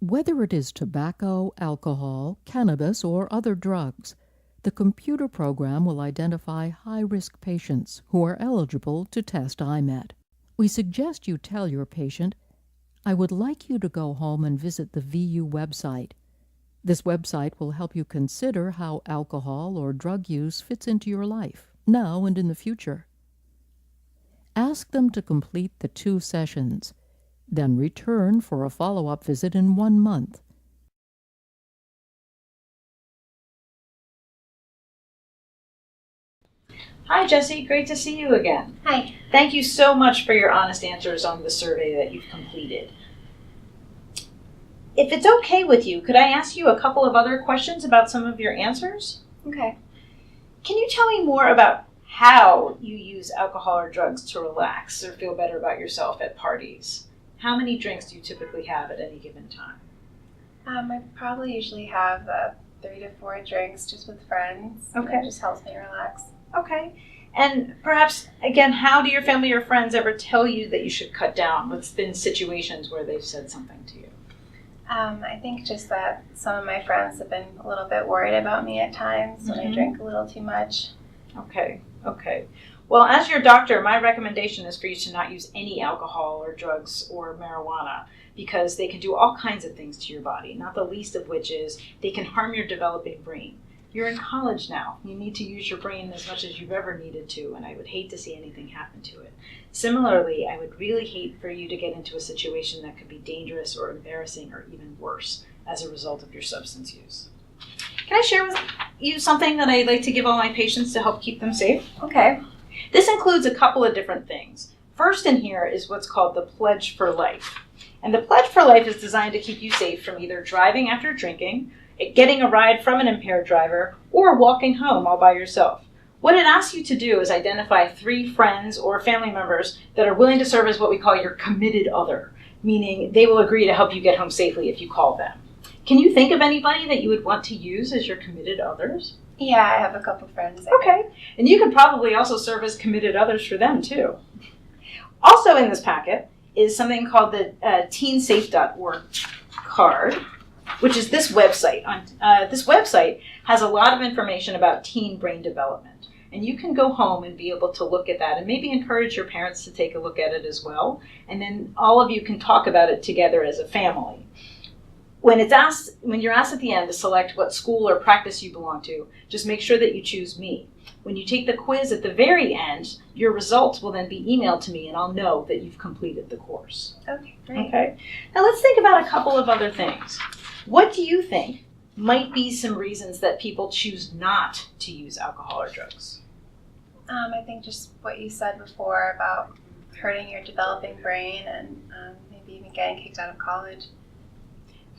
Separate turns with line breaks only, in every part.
Whether it is tobacco, alcohol, cannabis, or other drugs, the computer program will identify high-risk patients who are eligible to test IMET. We suggest you tell your patient, "I would like you to go home and visit the Vyou website. This website will help you consider how alcohol or drug use fits into your life, now and in the future." Ask them to complete the 2 sessions, then return for a follow-up visit in 1 month.
Hi, Jessie. Great to see you again.
Hi.
Thank you so much for your honest answers on the survey that you've completed. If it's okay with you, could I ask you a couple of other questions about some of your answers?
Okay.
Can you tell me more about how you use alcohol or drugs to relax or feel better about yourself at parties? How many drinks do you typically have at any given time?
I probably usually have 3 to 4 drinks just with friends.
Okay.
It just helps me relax.
Okay. And perhaps, again, how do your family or friends ever tell you that you should cut down? What's been situations where they've said something to you?
I think just that some of my friends have been a little bit worried about me at times when I drink a little too much.
Okay. Well, as your doctor, my recommendation is for you to not use any alcohol or drugs or marijuana because they can do all kinds of things to your body, not the least of which is they can harm your developing brain. You're in college now. You need to use your brain as much as you've ever needed to, and I would hate to see anything happen to it. Similarly, I would really hate for you to get into a situation that could be dangerous or embarrassing or even worse as a result of your substance use. Can I share with you something that I like to give all my patients to help keep them safe?
Okay.
This includes a couple of different things. First in here is what's called the Pledge for Life. And the Pledge for Life is designed to keep you safe from either driving after drinking, getting a ride from an impaired driver, or walking home all by yourself. What it asks you to do is identify 3 friends or family members that are willing to serve as what we call your committed other, meaning they will agree to help you get home safely if you call them. Can you think of anybody that you would want to use as your committed others?
Yeah, I have a couple friends.
Okay, and you could probably also serve as committed others for them too. Also in this packet is something called the teensafe.org card, which is this website. This website has a lot of information about teen brain development. And you can go home and be able to look at that and maybe encourage your parents to take a look at it as well. And then all of you can talk about it together as a family. When you're asked at the end to select what school or practice you belong to, just make sure that you choose me. When you take the quiz at the very end, your results will then be emailed to me and I'll know that you've completed the course.
Okay, great.
Okay. Now let's think about a couple of other things. What do you think might be some reasons that people choose not to use alcohol or drugs?
I think just what you said before about hurting your developing brain and maybe even getting kicked out of college.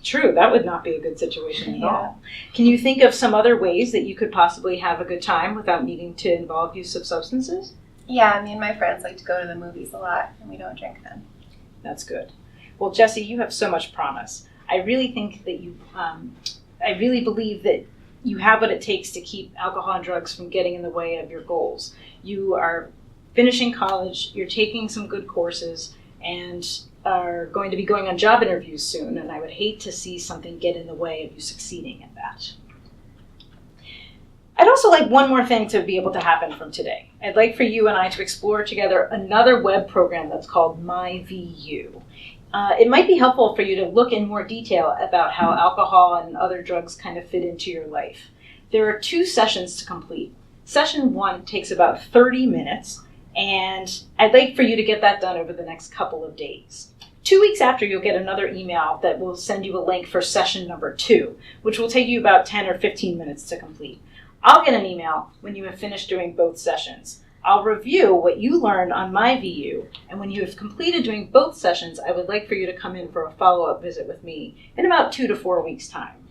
True, that would not be a good situation at all. Can you think of some other ways that you could possibly have a good time without needing to involve use of substances?
Yeah, me and my friends like to go to the movies a lot and we don't drink then.
That's good. Well, Jessie, you have so much promise. I really think that I really believe that you have what it takes to keep alcohol and drugs from getting in the way of your goals. You are finishing college, you're taking some good courses, and are going to be going on job interviews soon, and I would hate to see something get in the way of you succeeding at that. I'd also like one more thing to be able to happen from today. I'd like for you and I to explore together another web program that's called MyVyou. It might be helpful for you to look in more detail about how alcohol and other drugs kind of fit into your life. There are 2 sessions to complete. Session 1 takes about 30 minutes, and I'd like for you to get that done over the next couple of days. 2 weeks after, you'll get another email that will send you a link for session number 2, which will take you about 10 or 15 minutes to complete. I'll get an email when you have finished doing both sessions. I'll review what you learned on MyVyou, and when you have completed doing both sessions, I would like for you to come in for a follow-up visit with me in about 2 to 4 weeks' time.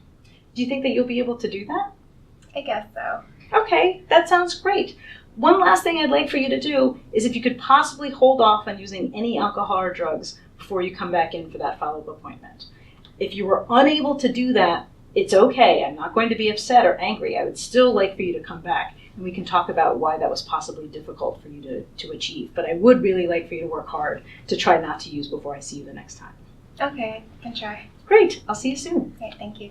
Do you think that you'll be able to do that?
I guess so.
Okay, that sounds great. One last thing I'd like for you to do is if you could possibly hold off on using any alcohol or drugs before you come back in for that follow-up appointment. If you were unable to do that, it's okay. I'm not going to be upset or angry. I would still like for you to come back, and we can talk about why that was possibly difficult for you to achieve. But I would really like for you to work hard to try not to use before I see you the next time.
Okay, I can try.
Great. I'll see you soon.
Great, thank you.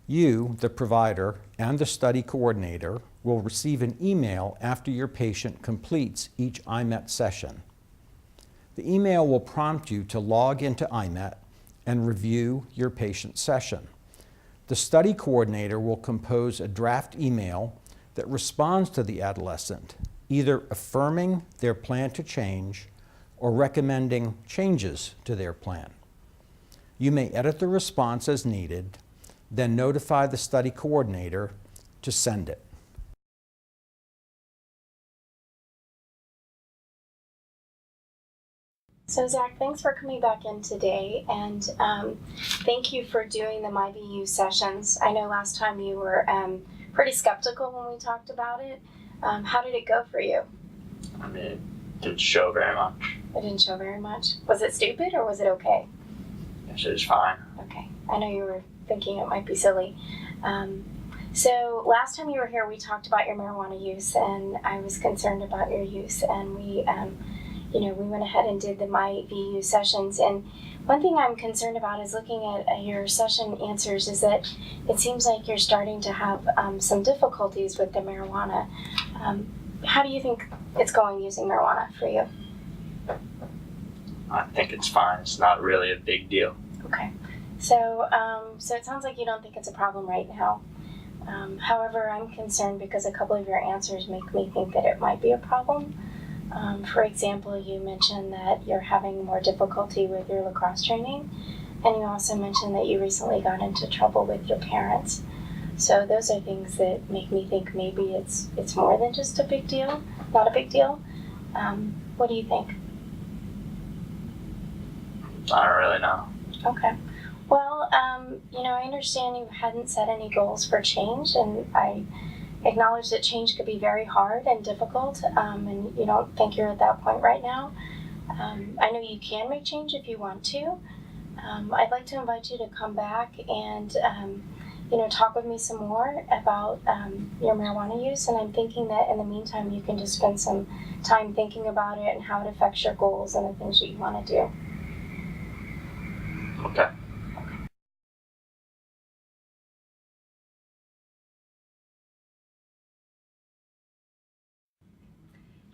You, the provider, and the study coordinator will receive an email after your patient completes each IMET session. The email will prompt you to log into IMET and review your patient session. The study coordinator will compose a draft email that responds to the adolescent, either affirming their plan to change or recommending changes to their plan. You may edit the response as needed, then notify the study coordinator to send it.
So Zach, thanks for coming back in today, and thank you for doing the MyVyou sessions. I know last time you were pretty skeptical when we talked about it. How did it go for you?
I mean, it didn't show very much.
It didn't show very much. Was it stupid or was it okay?
Yes, it was fine.
Okay, I know you were thinking it might be silly. So last time you were here, we talked about your marijuana use, and I was concerned about your use, and we went ahead and did the MyVyou sessions. And one thing I'm concerned about is looking at your session answers is that it seems like you're starting to have some difficulties with the marijuana. How do you think it's going using marijuana for you?
I think it's fine. It's not really a big deal.
Okay. So it sounds like you don't think it's a problem right now. However, I'm concerned because a couple of your answers make me think that it might be a problem. For example, you mentioned that you're having more difficulty with your lacrosse training, and you also mentioned that you recently got into trouble with your parents. So those are things that make me think maybe it's more than just a big deal, not a big deal. What do you think?
I don't really know.
Okay. Well, I understand you hadn't set any goals for change, and I acknowledge that change could be very hard and difficult, and you don't think you're at that point right now. I know you can make change if you want to. I'd like to invite you to come back and talk with me some more about your marijuana use, and I'm thinking that in the meantime you can just spend some time thinking about it and how it affects your goals and the things that you want to do.
Okay.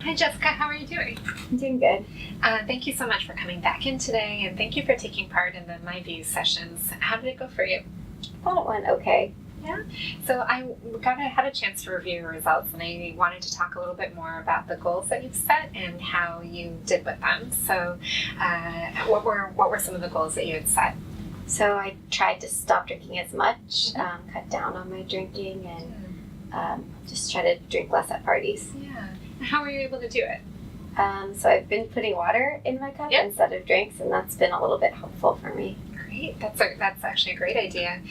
Hi Jessica, how are you doing?
I'm doing good.
Thank you so much for coming back in today, and thank you for taking part in the MyVyou sessions. How did it go for you?
I thought it went okay.
Yeah. So I had a chance to review your results, and I wanted to talk a little bit more about the goals that you've set and how you did with them. So, what were some of the goals that you had set?
So I tried to stop drinking as much, cut down on my drinking, and just try to drink less at parties.
Yeah. How were you able to do it?
So I've been putting water in my cup instead of drinks, and that's been a little bit helpful for me.
Great. That's actually a great idea.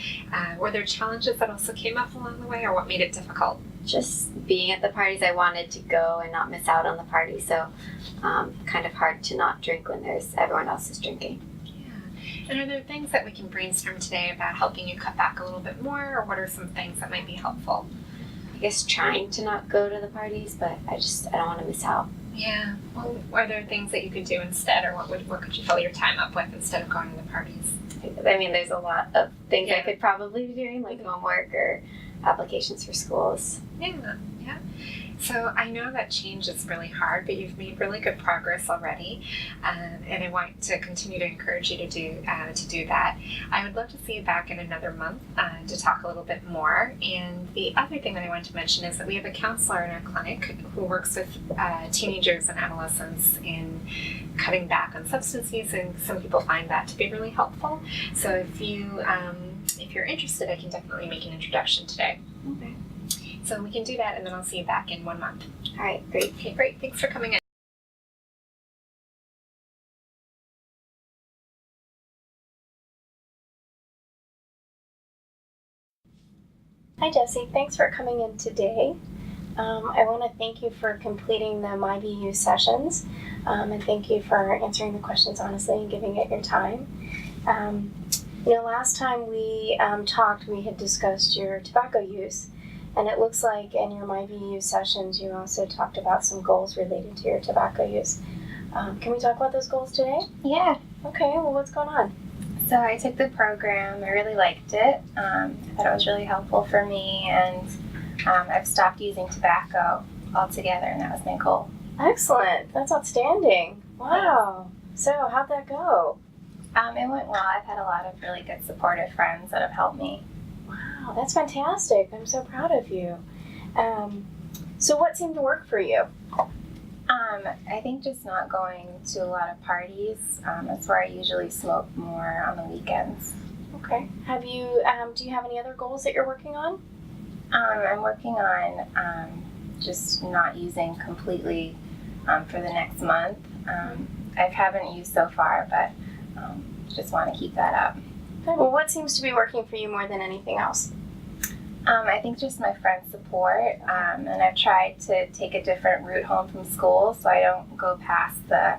Were there challenges that also came up along the way, or what made it difficult?
Just being at the parties, I wanted to go and not miss out on the party, so kind of hard to not drink when everyone else is drinking.
Yeah. And are there things that we can brainstorm today about helping you cut back a little bit more, or what are some things that might be helpful?
I guess trying to not go to the parties, but I don't want to miss out.
Yeah. Well, are there things that you could do instead, or what could you fill your time up with instead of going to the parties?
I mean, there's a lot of things I could probably be doing, like homework or applications for schools.
Yeah. So I know that change is really hard, but you've made really good progress already, and I want to continue to encourage you to do that. I would love to see you back in another month to talk a little bit more. And the other thing that I want to mention is that we have a counselor in our clinic who works with teenagers and adolescents in cutting back on substance use, and some people find that to be really helpful. So if you're interested, I can definitely make an introduction today.
Okay.
So we can do that, and then I'll see you back in 1 month.
All right, great.
Okay, great. Thanks for coming in.
Hi Jessie, thanks for coming in today. I want to thank you for completing the MyVyou sessions, and thank you for answering the questions honestly and giving it your time. Last time we talked, we had discussed your tobacco use, and it looks like in your MyVyou sessions you also talked about some goals related to your tobacco use. Can we talk about those goals today?
Yeah.
Okay, well what's going on?
So I took the program. I really liked it. I thought it was really helpful for me, and I've stopped using tobacco altogether, and that was my goal.
Excellent. That's outstanding. Wow. So how'd that go?
It went well. I've had a lot of really good supportive friends that have helped me.
Wow, that's fantastic. I'm so proud of you. So what seemed to work for you?
I think just not going to a lot of parties. That's where I usually smoke more on the weekends.
Okay. Have you, do you have any other goals that you're working on?
I'm working on just not using completely for the next month. I haven't used so far, but just want to keep that up.
Okay. Well, what seems to be working for you more than anything else?
I think just my friends' support, and I've tried to take a different route home from school, so I don't go past the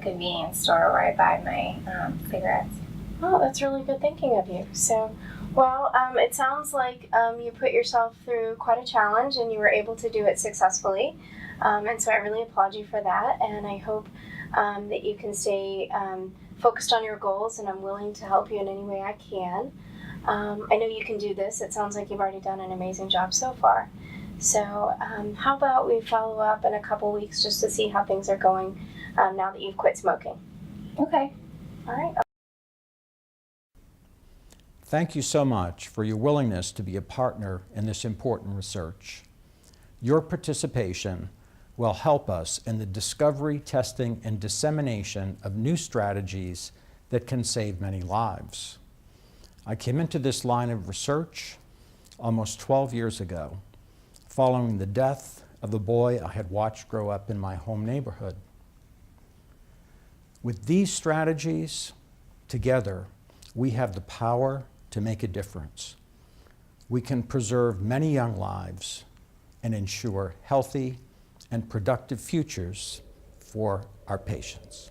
convenience store where I buy my cigarettes.
Oh, that's really good thinking of you. So, well, it sounds like you put yourself through quite a challenge and you were able to do it successfully. And so I really applaud you for that, and I hope that you can stay focused on your goals, and I'm willing to help you in any way I can. I know you can do this. It sounds like you've already done an amazing job so far. So how about we follow up in a couple weeks just to see how things are going now that you've quit smoking.
Okay.
All right.
Thank you so much for your willingness to be a partner in this important research. Your participation will help us in the discovery, testing, and dissemination of new strategies that can save many lives. I came into this line of research almost 12 years ago, following the death of the boy I had watched grow up in my home neighborhood. With these strategies together, we have the power to make a difference. We can preserve many young lives and ensure healthy and productive futures for our patients.